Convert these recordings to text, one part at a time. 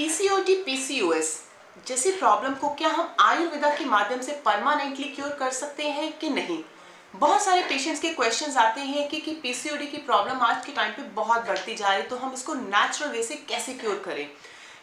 PCOD PCOS जैसी problem को क्या हम आयुर्वेदा के माध्यम से परमानेंटली क्योर कर सकते हैं कि नहीं। बहुत सारे पेशेंट्स के क्वेश्चंस आते हैं कि पीसीओडी की प्रॉब्लम आज के टाइम पे बहुत बढ़ती जा रही है, तो हम इसको नेचुरल वे से कैसे क्योर करें।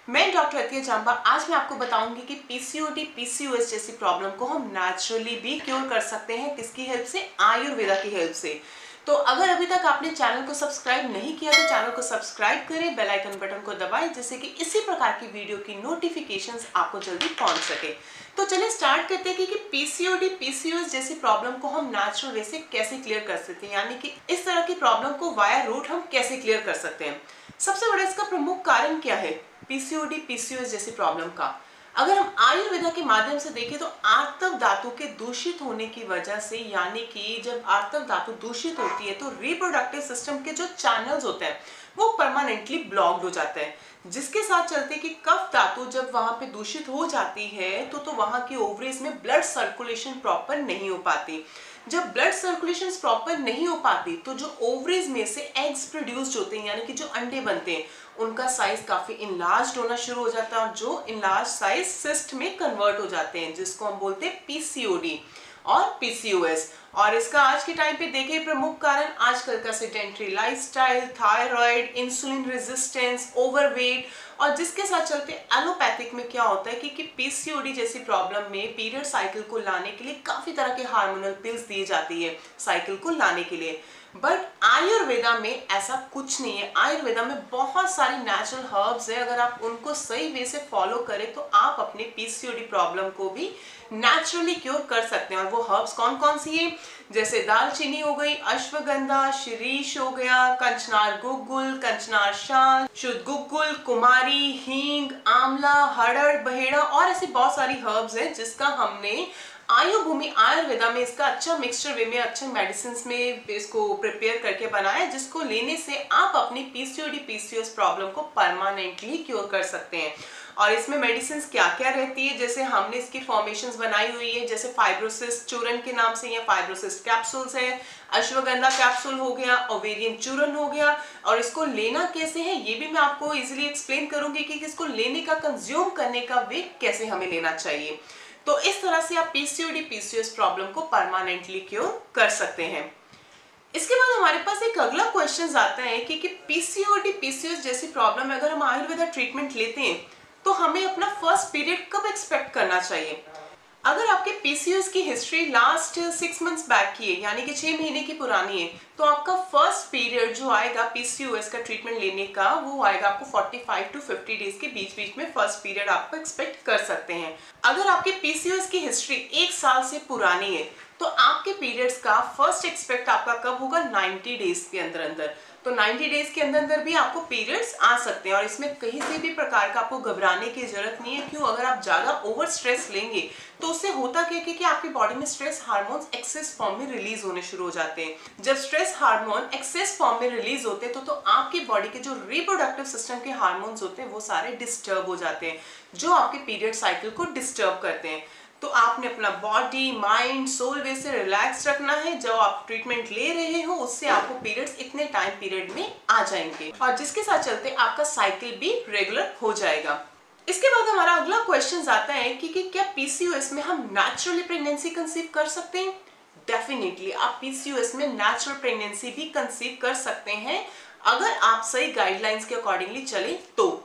मैं डॉक्टर अतिया जांबा आज मैं आपको बताऊंगी कि पीसीओडी पीसीओएस जैसी प्रॉब्लम को हम नेचुरली भी क्योर कर सकते हैं। किसकी हेल्प से? आयुर्वेदा की हेल्प से। तो अगर अभी तक आपने चैनल को सब्सक्राइब नहीं किया तो चैनल को सब्सक्राइब करें, बेल आइकन बटन को दबाएं, जिससे कि इसी प्रकार की वीडियो की नोटिफिकेशंस आपको जल्दी पहुंच सके। तो चलिए स्टार्ट करते हैं कि पीसीओडी पीसीओएस जैसी प्रॉब्लम को हम नेचुरल वे से कैसे क्लियर कर सकते हैं, यानी कि इस तरह की प्रॉब्लम को वाया रूट हम कैसे क्लियर कर सकते हैं। सबसे बड़ा इसका प्रमुख कारण क्या है पीसीओडी पीसीओएस जैसी प्रॉब्लम का? अगर हम आयुर्वेदा के माध्यम से देखें तो आर्तव धातु के दूषित होने की वजह से, यानी कि जब आर्तव धातु दूषित होती है तो रिप्रोडक्टिव सिस्टम के जो चैनल्स होते हैं वो परमानेंटली ब्लॉक्ड हो जाते हैं, जिसके साथ चलते कि कफ धातु जब वहां पे दूषित हो जाती है तो वहां की ओवरीज में ब्लड सर्कुलेशन प्रॉपर नहीं हो पाती। जब ब्लड सर्कुलेशन प्रॉपर नहीं हो पाती तो जो ओवरीज में से एग्स प्रोड्यूस्ड होते हैं, यानी कि जो अंडे बनते हैं, उनका साइज काफी इनलार्ज्ड होना शुरू हो जाता है और जो इनलार्ज साइज सिस्ट में कन्वर्ट हो जाते हैं, जिसको हम बोलते हैं पीसीओडी और पीसीओएस। और इसका आज के टाइम पे देखिए प्रमुख कारण आजकल का sedentary lifestyle, thyroid, insulin resistance, overweight, और जिसके साथ चलते एलोपैथिक में क्या होता है कि पीसीओडी जैसी प्रॉब्लम में पीरियड साइकिल को लाने के लिए काफी तरह के हार्मोनल पिल्स दी जाती है साइकिल को लाने के लिए। बट आयुर्वेदा में ऐसा कुछ नहीं है। आयुर्वेदा में बहुत सारी नेचुरल हर्ब्स है, अगर आप उनको सही वे से फॉलो करें तो आप अपने पीसीओडी प्रॉब्लम को भी नेचुरली क्योर कर सकते हैं। और वो हर्ब्स कौन कौन सी है? जैसे दालचीनी हो गई, अश्वगंधा, शिरीष हो गया, कंचनार गुग्गुल, कंचनार शाल, शुद्ध गुग्गुल, कुमारी, हींग, आंवला, हड़ड़, बहेड़ा और ऐसी बहुत सारी हर्ब्स हैं जिसका हमने आयुभूमि आयुर्वेदा में इसका अच्छा मिक्सचर वे में, अच्छे मेडिसिन में इसको प्रिपेयर करके बनाया, जिसको लेने से आप अपनी पीसीओडी पीसीओएस प्रॉब्लम को परमानेंटली क्योर कर सकते हैं। और इसमें मेडिसिन क्या क्या रहती है, जैसे हमने इसकी फॉर्मेशंस बनाई हुई है, जैसे फाइब्रोसिस चूरन के नाम से या फाइब्रोसिस कैप्सूल्स है, अश्वगंधा कैप्सूल हो गया, ओवेरियन चूरन हो गया। और इसको लेना कैसे है ये भी मैं आपको इजीली एक्सप्लेन करूंगी कि इसको लेने का, कंज्यूम करने का वे कैसे हमें लेना चाहिए। तो इस तरह से आप पीसीओडी पीसीओएस प्रॉब्लम को परमानेंटली क्योर कर सकते हैं। इसके बाद हमारे पास एक अगला क्वेश्चन आता है कि पीसीओडी पीसीओएस जैसी प्रॉब्लम में अगर हम आयुर्वेदा ट्रीटमेंट लेते हैं तो हमें अपना फर्स्ट पीरियड कब एक्सपेक्ट करना चाहिए। अगर आपके पीसीओएस की हिस्ट्री लास्ट 6 मंथ्स बैक की है, यानी कि 6 महीने की पुरानी है, तो आपका फर्स्ट पीरियड जो आएगा पीसीओएस का ट्रीटमेंट लेने का वो आएगा आपको 45 to 50 डेज के बीच बीच में फर्स्ट पीरियड आपको एक्सपेक्ट कर सकते हैं। अगर आपके पीसीओएस की हिस्ट्री 1 साल से पुरानी है तो आपके पीरियड्स का फर्स्ट एक्सपेक्ट आपका कब होगा? 90 डेज के अंदर अंदर। तो 90 डेज के अंदर अंदर भी आपको पीरियड्स आ सकते हैं और इसमें कहीं से भी प्रकार का आपको घबराने की जरूरत नहीं है। क्यों? अगर आप ज्यादा ओवर स्ट्रेस लेंगे तो उससे होता क्या कि आपकी बॉडी में स्ट्रेस हार्मोन्स एक्सेस फॉर्म में रिलीज होने शुरू हो जाते हैं। जब स्ट्रेस हार्मोन एक्सेस फॉर्म में रिलीज होते हैं तो आपकी बॉडी के जो रिप्रोडक्टिव सिस्टम के हार्मोन्स होते हैं वो सारे डिस्टर्ब हो जाते हैं, जो आपके पीरियड साइकिल को डिस्टर्ब करते हैं। तो आपने अपना बॉडी, माइंड, सोल वे से रिलैक्स रखना है। जब आप ट्रीटमेंट ले रहे हो उससे आपको पीरियड्स इतने टाइम पीरियड में आ जाएंगे और जिसके साथ चलते आपका साइकिल भी रेगुलर हो जाएगा। इसके बाद हमारा अगला क्वेश्चन आता है कि क्या पीसीओएस में हम नेचुरली प्रेगनेंसी कंसीव कर सकते हैं? डेफिनेटली आप पीसीओएस में नेचुरल प्रेगनेंसी भी कंसीव कर सकते हैं अगर आप सही गाइडलाइंस के अकॉर्डिंगली चले तो।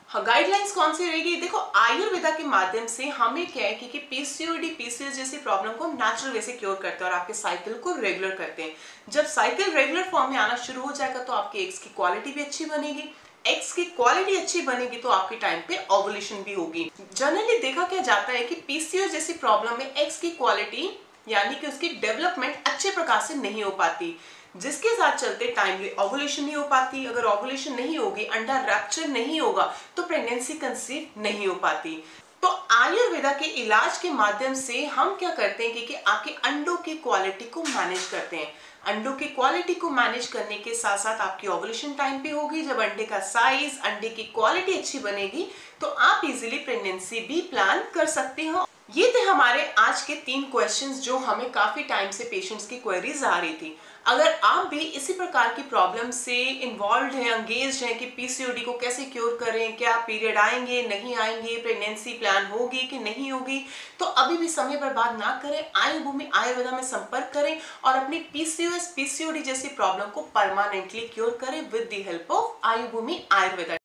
गाइडलाइंस कौन सी रहेगी? देखो, आयुर्वेदा के माध्यम से हमें क्या है कि पीसीओडी पीसीओएस जैसी प्रॉब्लम को नेचुरल वे से क्योर करते हैं और आपके साइकिल को रेगुलर करते हैं। जब साइकिल रेगुलर फॉर्म में आना शुरू हो जाएगा तो आपके एग्स की क्वालिटी भी अच्छी बनेगी। एग्स की क्वालिटी अच्छी बनेगी तो आपके टाइम पे ओवुलेशन भी होगी। जनरली देखा क्या जाता है कि पीसीओएस जैसी प्रॉब्लम में एग्स की क्वालिटी यानी कि उसकी डेवलपमेंट अच्छे प्रकार से नहीं हो पाती, जिसके साथ चलते टाइमली ओवुलेशन नहीं हो पाती। अगर ओवुलेशन नहीं होगी, अंडा रप्चर नहीं होगा तो प्रेगनेंसी कंसीव नहीं हो पाती। तो आयुर्वेदा के इलाज के माध्यम से हम क्या करते हैं कि आपके अंडों की क्वालिटी को मैनेज करते हैं। अंडों की क्वालिटी को मैनेज करने के साथ साथ आपकी ओवुलेशन टाइम पे होगी। जब अंडे का साइज, अंडे की क्वालिटी अच्छी बनेगी तो आप इजीली प्रेगनेंसी भी प्लान कर सकते हो। ये थे हमारे आज के 3 क्वेश्चंस जो हमें काफी टाइम से पेशेंट्स की क्वेरीज आ रही थी। अगर आप भी इसी प्रकार की प्रॉब्लम से इन्वॉल्व हैं, एंगेज्ड हैं कि पीसीओडी को कैसे क्योर करें, क्या पीरियड आएंगे नहीं आएंगे, प्रेगनेंसी प्लान होगी कि नहीं होगी, तो अभी भी समय बर्बाद ना करें, आयुर्भूमि आयुर्वेदा में संपर्क करें और अपनी पीसीओएस पीसीओडी जैसी प्रॉब्लम को परमानेंटली क्योर करें with the help of Ayurbhumi Ayurveda.